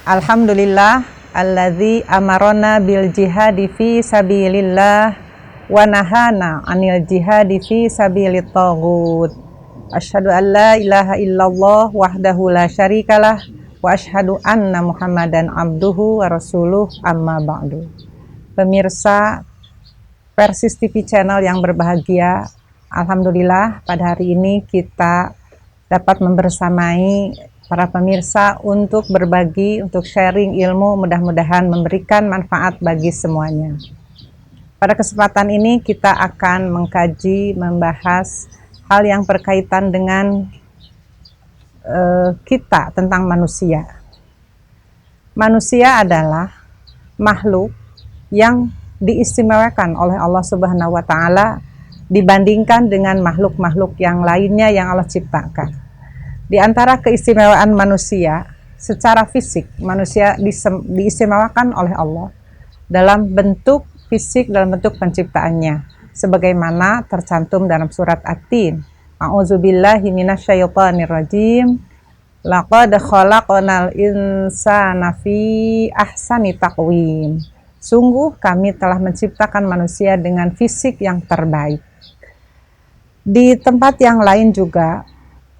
Alhamdulillah alladzi amarona bil jihadi fi sabilillah wa nahana 'anil jihadi fi sabilit taghut. Asyhadu an la ilaha illallah wahdahu la syarikalah wa asyhadu anna Muhammadan abduhu wa rasuluh, amma ba'du. Pemirsa Persis TV channel yang berbahagia, alhamdulillah pada hari ini kita dapat membersamai para pemirsa untuk berbagi, untuk sharing ilmu, mudah-mudahan memberikan manfaat bagi semuanya. Pada kesempatan ini kita akan mengkaji, membahas hal yang berkaitan dengan kita tentang manusia. Manusia adalah makhluk yang diistimewakan oleh Allah Subhanahu wa Ta'ala dibandingkan dengan makhluk-makhluk yang lainnya yang Allah ciptakan. Di antara keistimewaan manusia, secara fisik, manusia diistimewakan oleh Allah dalam bentuk fisik, dalam bentuk penciptaannya, sebagaimana tercantum dalam surat At-Tin. A'udzubillahi minasyaitonirrajim. Laqad khalaqnal insana fi ahsani taqwim. Sungguh kami telah menciptakan manusia dengan fisik yang terbaik. Di tempat yang lain juga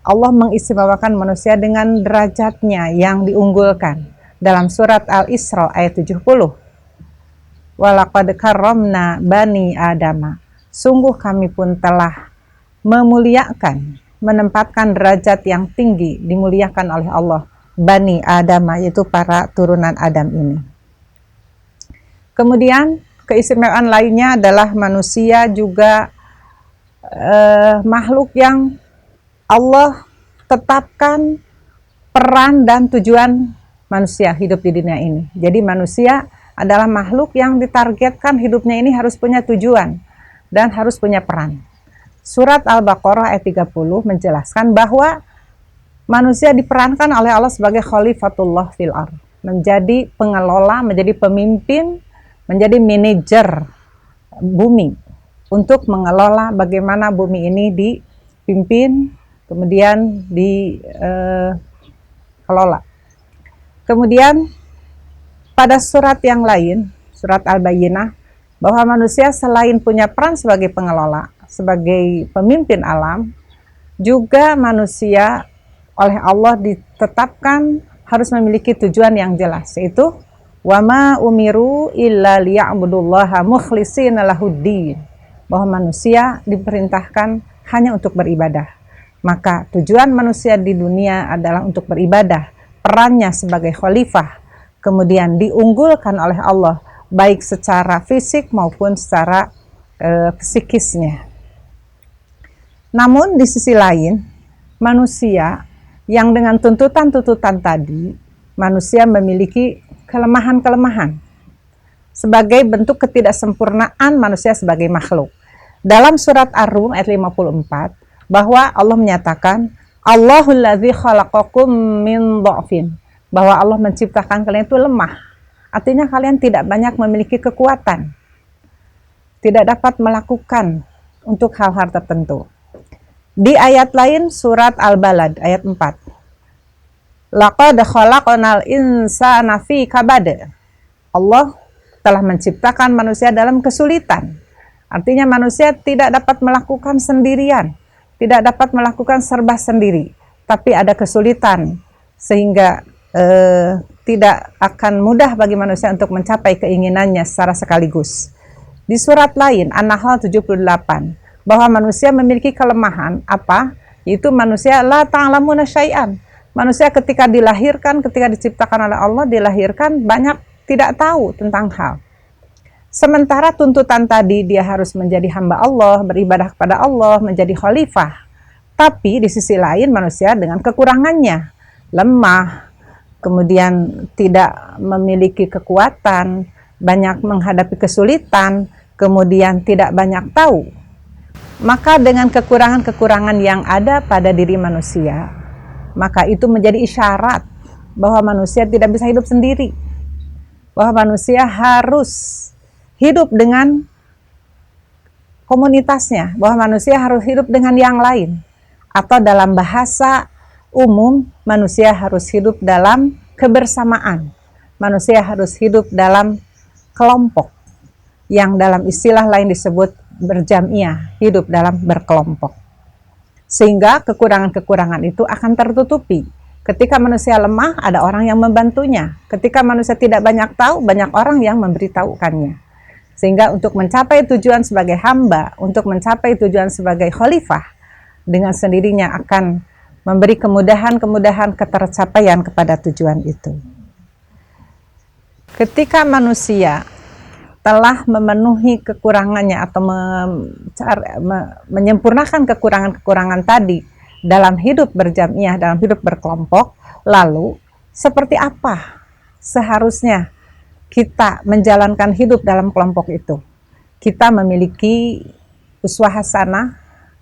Allah mengistimewakan manusia dengan derajatnya yang diunggulkan dalam surat Al-Isra ayat 70. Walaqad karramna bani Adama. Sungguh kami pun telah memuliakan, menempatkan derajat yang tinggi, dimuliakan oleh Allah bani Adama, yaitu para turunan Adam ini. Kemudian keistimewaan lainnya adalah manusia juga makhluk yang Allah tetapkan peran dan tujuan manusia hidup di dunia ini. Jadi manusia adalah makhluk yang ditargetkan hidupnya ini harus punya tujuan dan harus punya peran. Surat Al-Baqarah ayat 30 menjelaskan bahwa manusia diperankan oleh Allah sebagai khalifatullah fil ardh, menjadi pengelola, menjadi pemimpin, menjadi manajer bumi, untuk mengelola bagaimana bumi ini dipimpin, kemudian dikelola. Kemudian pada surat yang lain, surat Al-Bayyinah, bahwa manusia selain punya peran sebagai pengelola, sebagai pemimpin alam, juga manusia oleh Allah ditetapkan harus memiliki tujuan yang jelas, yaitu wama umiru illa liya'budullaha mukhlishina lahuddin, bahwa manusia diperintahkan hanya untuk beribadah. Maka tujuan manusia di dunia adalah untuk beribadah, perannya sebagai khalifah kemudian diunggulkan oleh Allah baik secara fisik maupun secara psikisnya. Namun di sisi lain, manusia yang dengan tuntutan-tuntutan tadi, manusia memiliki kelemahan-kelemahan sebagai bentuk ketidaksempurnaan manusia sebagai makhluk. Dalam surat Ar-Rum ayat 54, bahwa Allah menyatakan Allahul ladzi khalaqakum min dha'fin, bahwa Allah menciptakan kalian itu lemah. Artinya kalian tidak banyak memiliki kekuatan, tidak dapat melakukan untuk hal-hal tertentu. Di ayat lain surat Al-Balad ayat 4, laqad khalaqnal insana fi kabad, Allah telah menciptakan manusia dalam kesulitan. Artinya manusia tidak dapat melakukan sendirian, tidak dapat melakukan serba sendiri, tapi ada kesulitan sehingga tidak akan mudah bagi manusia untuk mencapai keinginannya secara sekaligus. Di surat lain An-Nahl 78, bahwa manusia memiliki kelemahan apa? Yaitu manusia la ta'lamuna syai'an. Manusia ketika dilahirkan, ketika diciptakan oleh Allah, dilahirkan banyak tidak tahu tentang hal. Sementara tuntutan tadi dia harus menjadi hamba Allah, beribadah kepada Allah, menjadi khalifah. Tapi di sisi lain manusia dengan kekurangannya, lemah, kemudian tidak memiliki kekuatan, banyak menghadapi kesulitan, kemudian tidak banyak tahu. Maka dengan kekurangan-kekurangan yang ada pada diri manusia, maka itu menjadi isyarat bahwa manusia tidak bisa hidup sendiri, bahwa manusia harus hidup dengan komunitasnya, bahwa manusia harus hidup dengan yang lain, atau dalam bahasa umum manusia harus hidup dalam kebersamaan. Manusia harus hidup dalam kelompok, yang dalam istilah lain disebut berjamiah, hidup dalam berkelompok. Sehingga kekurangan-kekurangan itu akan tertutupi. Ketika manusia lemah, ada orang yang membantunya. Ketika manusia tidak banyak tahu, banyak orang yang memberitahukannya. Sehingga untuk mencapai tujuan sebagai hamba, untuk mencapai tujuan sebagai khalifah, dengan sendirinya akan memberi kemudahan-kemudahan ketercapaian kepada tujuan itu. Ketika manusia telah memenuhi kekurangannya atau menyempurnakan kekurangan-kekurangan tadi dalam hidup berjamiah, dalam hidup berkelompok, lalu seperti apa seharusnya kita menjalankan hidup dalam kelompok itu? Kita memiliki uswah hasanah,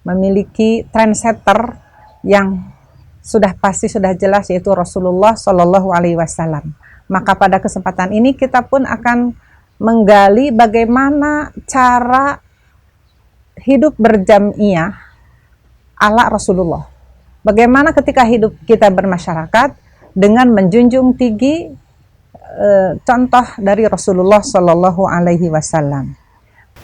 memiliki trendsetter yang sudah pasti, sudah jelas, yaitu Rasulullah Shallallahu Alaihi Wasallam. Maka pada kesempatan ini kita pun akan menggali bagaimana cara hidup berjamiah ala Rasulullah. Bagaimana ketika hidup kita bermasyarakat dengan menjunjung tinggi contoh dari Rasulullah Shallallahu Alaihi Wasallam.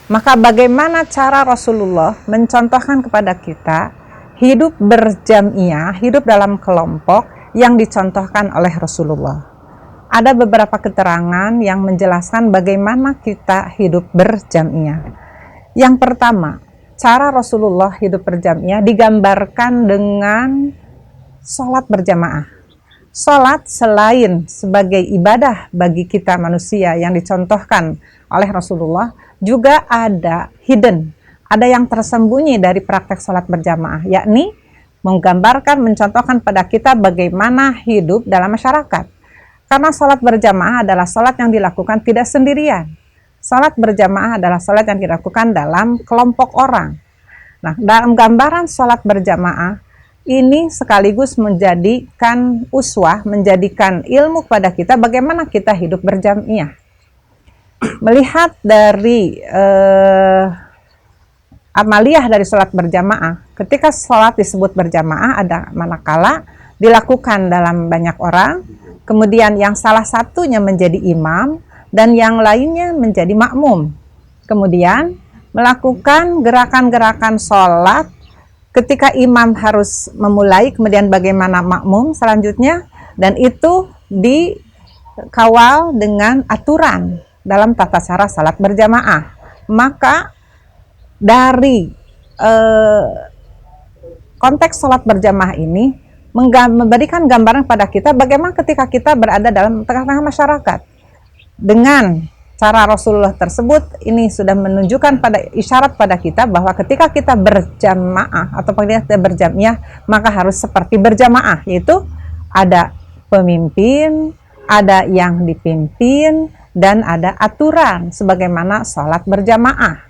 Maka bagaimana cara Rasulullah mencontohkan kepada kita hidup berjamiah, hidup dalam kelompok yang dicontohkan oleh Rasulullah. Ada beberapa keterangan yang menjelaskan bagaimana kita hidup berjamiah. Yang pertama, cara Rasulullah hidup berjamiah digambarkan dengan sholat berjamaah. Sholat selain sebagai ibadah bagi kita manusia yang dicontohkan oleh Rasulullah, juga ada hidden, ada yang tersembunyi dari praktek sholat berjamaah, yakni menggambarkan, mencontohkan pada kita bagaimana hidup dalam masyarakat. Karena sholat berjamaah adalah sholat yang dilakukan tidak sendirian. Sholat berjamaah adalah sholat yang dilakukan dalam kelompok orang. Nah, dalam gambaran sholat berjamaah, ini sekaligus menjadikan uswah, menjadikan ilmu kepada kita bagaimana kita hidup berjamiah. Melihat dari amaliyah dari sholat berjamaah, ketika sholat disebut berjamaah ada manakala dilakukan dalam banyak orang, kemudian yang salah satunya menjadi imam dan yang lainnya menjadi makmum. Kemudian melakukan gerakan-gerakan sholat. Ketika imam harus memulai, kemudian bagaimana makmum selanjutnya, dan itu dikawal dengan aturan dalam tata cara salat berjamaah. Maka dari konteks salat berjamaah ini memberikan gambaran pada kita bagaimana ketika kita berada dalam tengah-tengah masyarakat. Dengan cara Rasulullah tersebut, ini sudah menunjukkan pada isyarat pada kita bahwa ketika kita berjamaah atau kita berjamiah, maka harus seperti berjamaah, yaitu ada pemimpin, ada yang dipimpin, dan ada aturan sebagaimana sholat berjamaah.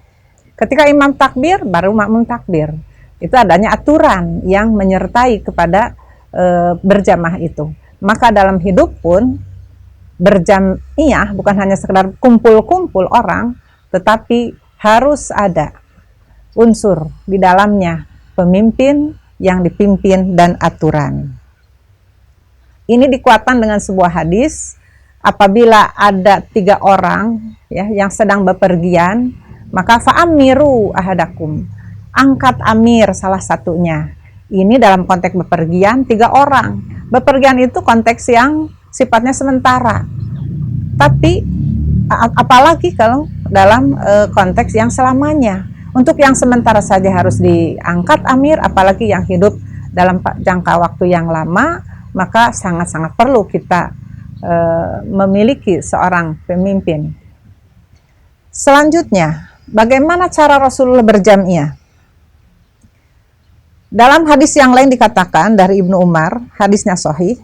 Ketika imam takbir, baru makmum takbir. Itu adanya aturan yang menyertai kepada berjamaah itu. Maka dalam hidup pun berjamiah bukan hanya sekedar kumpul-kumpul orang, tetapi harus ada unsur di dalamnya pemimpin, yang dipimpin, dan aturan. Ini dikuatkan dengan sebuah hadis, apabila ada 3 orang ya yang sedang bepergian, maka fa'amiru ahadakum, angkat amir salah satunya. Ini dalam konteks bepergian 3 orang. Bepergian itu konteks yang sifatnya sementara. Tapi apalagi kalau dalam konteks yang selamanya. Untuk yang sementara saja harus diangkat amir, apalagi yang hidup dalam jangka waktu yang lama, maka sangat-sangat perlu kita memiliki seorang pemimpin. Selanjutnya, bagaimana cara Rasulullah berjamiah? Dalam hadis yang lain dikatakan dari Ibnu Umar, hadisnya sahih,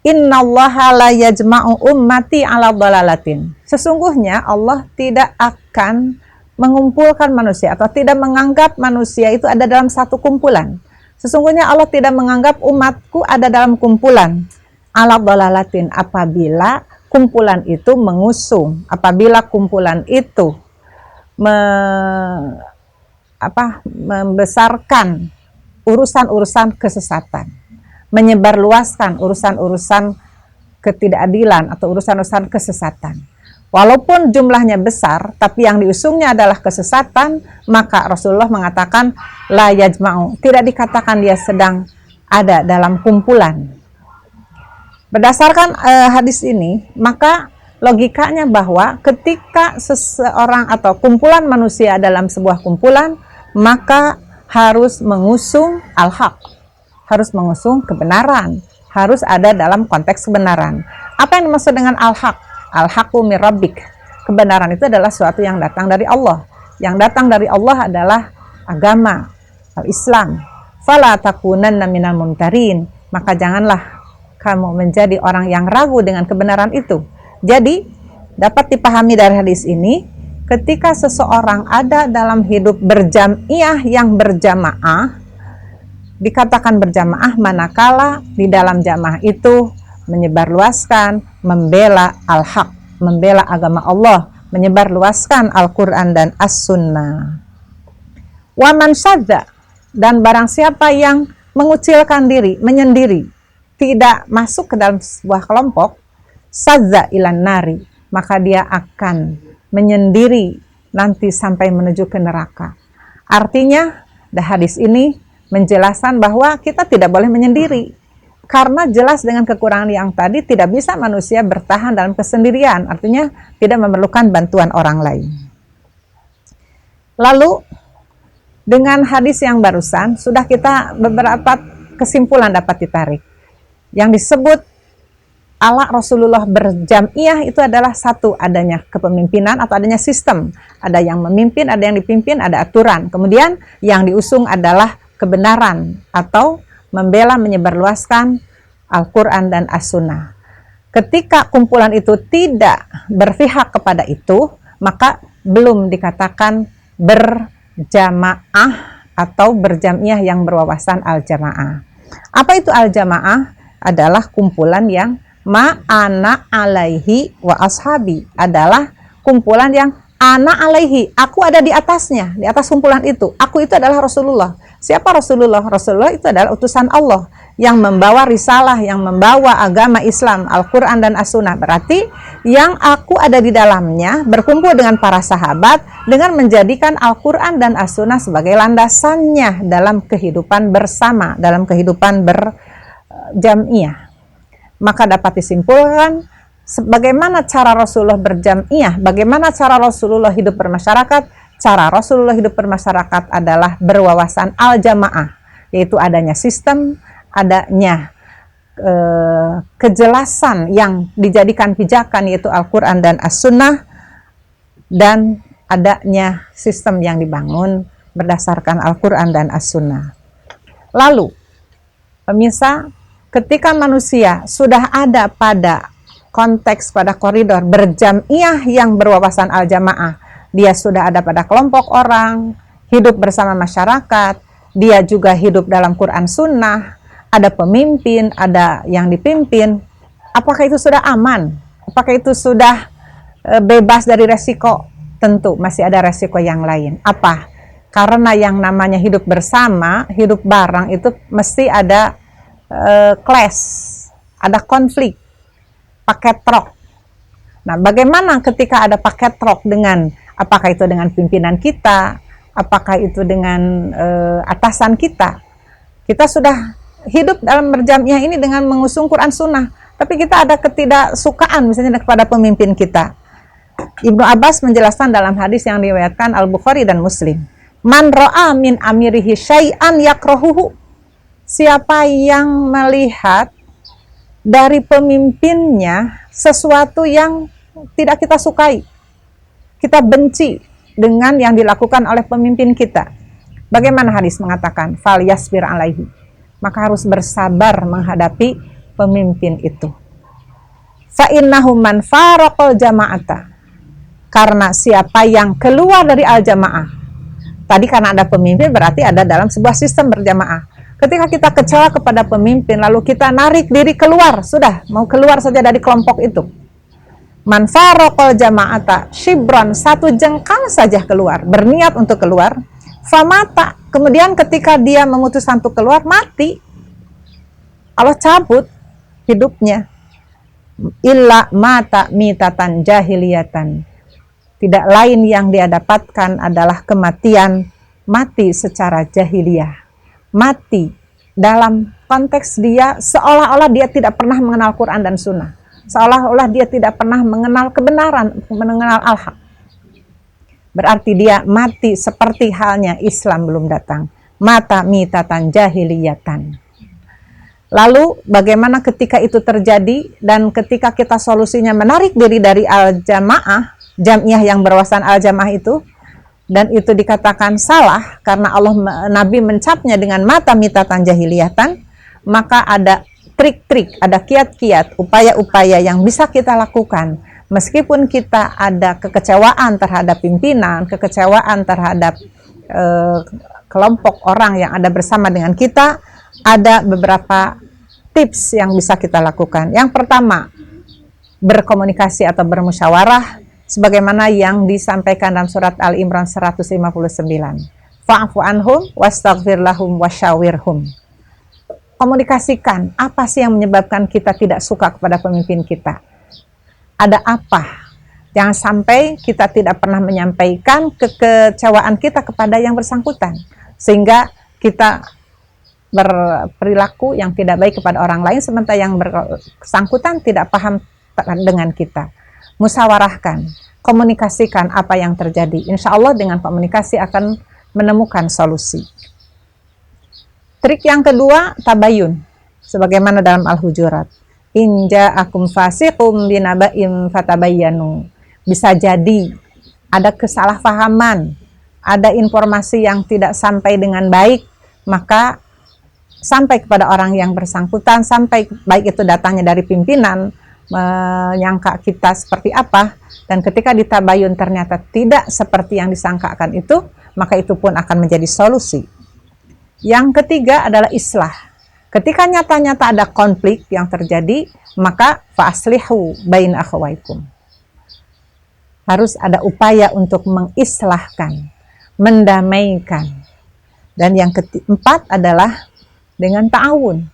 Innallaha la yajma'u ummati ala dhalalatin. Sesungguhnya Allah tidak akan mengumpulkan manusia atau tidak menganggap manusia itu ada dalam satu kumpulan. Sesungguhnya Allah tidak menganggap umatku ada dalam kumpulan ala dhalalatin, apabila kumpulan itu mengusung, apabila kumpulan itu membesarkan urusan-urusan kesesatan, menyebarluaskan urusan-urusan ketidakadilan atau urusan-urusan kesesatan. Walaupun jumlahnya besar, tapi yang diusungnya adalah kesesatan, maka Rasulullah mengatakan la yajma'u, tidak dikatakan dia sedang ada dalam kumpulan. Berdasarkan hadis ini, maka logikanya bahwa ketika seseorang atau kumpulan manusia dalam sebuah kumpulan, maka harus mengusung al-haq, harus mengusung kebenaran, harus ada dalam konteks kebenaran. Apa yang dimaksud dengan al-haq? Al-haqqu min rabbik. Kebenaran itu adalah sesuatu yang datang dari Allah. Yang datang dari Allah adalah agama, al-Islam. Fala takunanna minal mumtarin. Maka janganlah kamu menjadi orang yang ragu dengan kebenaran itu. Jadi, dapat dipahami dari hadis ini, ketika seseorang ada dalam hidup berjam'iyah yang berjamaah, dikatakan berjamaah manakala di dalam jamaah itu menyebarluaskan, membela al-haq, membela agama Allah, menyebarluaskan Al-Quran dan As-Sunnah. Wa man syadza, dan barang siapa yang mengucilkan diri, menyendiri, tidak masuk ke dalam sebuah kelompok, sadza ilan nari, maka dia akan menyendiri nanti sampai menuju ke neraka. Artinya, hadis ini menjelaskan bahwa kita tidak boleh menyendiri. Karena jelas dengan kekurangan yang tadi tidak bisa manusia bertahan dalam kesendirian, artinya tidak memerlukan bantuan orang lain. Lalu dengan hadis yang barusan sudah kita beberapa kesimpulan dapat ditarik. Yang disebut ala Rasulullah berjam'iyah itu adalah satu, adanya kepemimpinan atau adanya sistem. Ada yang memimpin, ada yang dipimpin, ada aturan. Kemudian yang diusung adalah kebenaran atau membela, menyebarluaskan Al-Quran dan As-Sunnah. Ketika kumpulan itu tidak berpihak kepada itu, maka belum dikatakan berjamaah atau berjam'iyah yang berwawasan al-jamaah. Apa itu al-jamaah? Adalah kumpulan yang ma'ana alaihi wa ashabi, adalah kumpulan yang ana alaihi, aku ada di atasnya, di atas kumpulan itu. Aku itu adalah Rasulullah. Siapa Rasulullah? Rasulullah itu adalah utusan Allah yang membawa risalah, yang membawa agama Islam, Al-Quran dan As-Sunnah. Berarti yang aku ada di dalamnya berkumpul dengan para sahabat dengan menjadikan Al-Quran dan As-Sunnah sebagai landasannya dalam kehidupan bersama, dalam kehidupan berjam'iyah. Maka dapat disimpulkan bagaimana cara Rasulullah berjam'iyah, bagaimana cara Rasulullah hidup bermasyarakat. Cara Rasulullah hidup bermasyarakat adalah berwawasan al-jamaah, yaitu adanya sistem, adanya kejelasan yang dijadikan pijakan, yaitu Al-Quran dan As-Sunnah, dan adanya sistem yang dibangun berdasarkan Al-Quran dan As-Sunnah. Lalu, pemirsa, ketika manusia sudah ada pada konteks, pada koridor berjam'iyah yang berwawasan al-jamaah, dia sudah ada pada kelompok orang, hidup bersama masyarakat, dia juga hidup dalam Quran Sunnah, ada pemimpin, ada yang dipimpin. Apakah itu sudah aman? Apakah itu sudah bebas dari resiko? Tentu masih ada resiko yang lain. Apa? Karena yang namanya hidup bersama, hidup bareng itu mesti ada clash, ada konflik, paket trok. Nah, bagaimana ketika ada paket trok dengan, apakah itu dengan pimpinan kita, apakah itu dengan atasan kita? Kita sudah hidup dalam berjam'iyah ini dengan mengusung Quran Sunnah, tapi kita ada ketidaksukaan misalnya kepada pemimpin kita. Ibnu Abbas menjelaskan dalam hadis yang diriwayatkan Al-Bukhari dan Muslim, man ra'a min amirihi syai'an yakrahuhu, siapa yang melihat dari pemimpinnya sesuatu yang tidak kita sukai, kita benci dengan yang dilakukan oleh pemimpin kita. Bagaimana hadis mengatakan? Fal yasbir alaihi, maka harus bersabar menghadapi pemimpin itu. Fa innahu man faraqal jama'ata, karena siapa yang keluar dari al-jamaah. Tadi karena ada pemimpin berarti ada dalam sebuah sistem berjamaah. Ketika kita kecewa kepada pemimpin lalu kita narik diri keluar, sudah mau keluar saja dari kelompok itu. Man faraqal jama'ata shibran, satu jengkal saja keluar, berniat untuk keluar, famata, kemudian ketika dia memutuskan untuk keluar, mati. Allah cabut hidupnya. illa mata mitatan jahiliyatan. Tidak lain yang dia dapatkan adalah kematian, mati secara jahiliyah. Mati dalam konteks dia seolah-olah dia tidak pernah mengenal Quran dan Sunnah. Seolah-olah dia tidak pernah mengenal kebenaran, mengenal al-haq. Berarti dia mati seperti halnya Islam belum datang. Mata mitatan jahiliyatan. Lalu bagaimana ketika itu terjadi dan ketika kita solusinya menarik diri dari al-jamaah, jamiah yang berwawasan al-jamaah itu, dan itu dikatakan salah karena Nabi mencapnya dengan mata mitatan jahiliyatan, maka ada trik-trik, ada kiat-kiat, upaya-upaya yang bisa kita lakukan meskipun kita ada kekecewaan terhadap pimpinan, kekecewaan terhadap kelompok orang yang ada bersama dengan kita. Ada beberapa tips yang bisa kita lakukan. Yang pertama, berkomunikasi atau bermusyawarah sebagaimana yang disampaikan dalam surat Al-Imran 159. Fa'fu anhum wastaghfir lahum wasyawirhum. Komunikasikan apa sih yang menyebabkan kita tidak suka kepada pemimpin kita. Ada apa? Jangan sampai kita tidak pernah menyampaikan kekecewaan kita kepada yang bersangkutan, sehingga kita berperilaku yang tidak baik kepada orang lain, sementara yang bersangkutan tidak paham dengan kita. Musyawarahkan, komunikasikan apa yang terjadi. Insya Allah dengan komunikasi akan menemukan solusi. Trik yang kedua, tabayun. Sebagaimana dalam Al-Hujurat. In ja'akum fasiqum binaba'im fatabayyanu. Bisa jadi ada kesalahpahaman, ada informasi yang tidak sampai dengan baik, maka sampai kepada orang yang bersangkutan, sampai baik itu datangnya dari pimpinan, menyangka kita seperti apa, dan ketika ditabayun ternyata tidak seperti yang disangkakan itu, maka itu pun akan menjadi solusi. Yang ketiga adalah islah. Ketika nyata-nyata ada konflik yang terjadi, maka fa'aslihu bain akhawaikum. Harus ada upaya untuk mengislahkan, mendamaikan. Dan yang keempat adalah dengan ta'awun.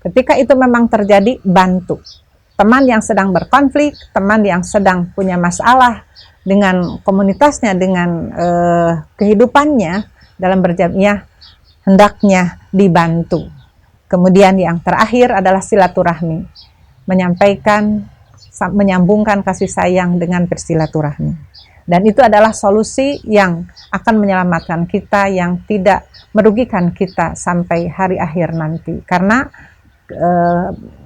Ketika itu memang terjadi, bantu. Teman yang sedang berkonflik, teman yang sedang punya masalah dengan komunitasnya, dengan kehidupannya dalam berjamiah, hendaknya dibantu. Kemudian yang terakhir adalah silaturahmi. Menyampaikan, menyambungkan kasih sayang dengan bersilaturahmi. Dan itu adalah solusi yang akan menyelamatkan kita, yang tidak merugikan kita sampai hari akhir nanti. Karena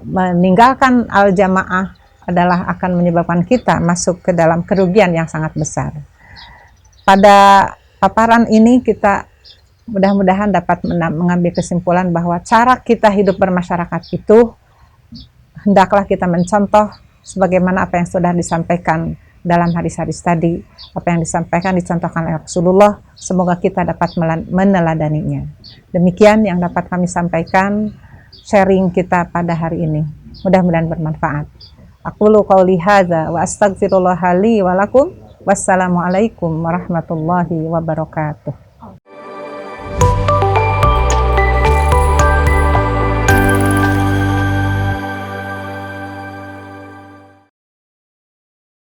meninggalkan al-jamaah adalah akan menyebabkan kita masuk ke dalam kerugian yang sangat besar. Pada paparan ini kita mudah-mudahan dapat mengambil kesimpulan bahwa cara kita hidup bermasyarakat itu hendaklah kita mencontoh sebagaimana apa yang sudah disampaikan dalam hadis-hadis tadi, apa yang dicontohkan oleh Rasulullah. Semoga kita dapat meneladaninya. Demikian yang dapat kami sampaikan, sharing kita pada hari ini. Mudah-mudahan bermanfaat. Aqulu qauli hadza wa astaghfirullah li wa lakum. Wassalamualaikum warahmatullahi wabarakatuh.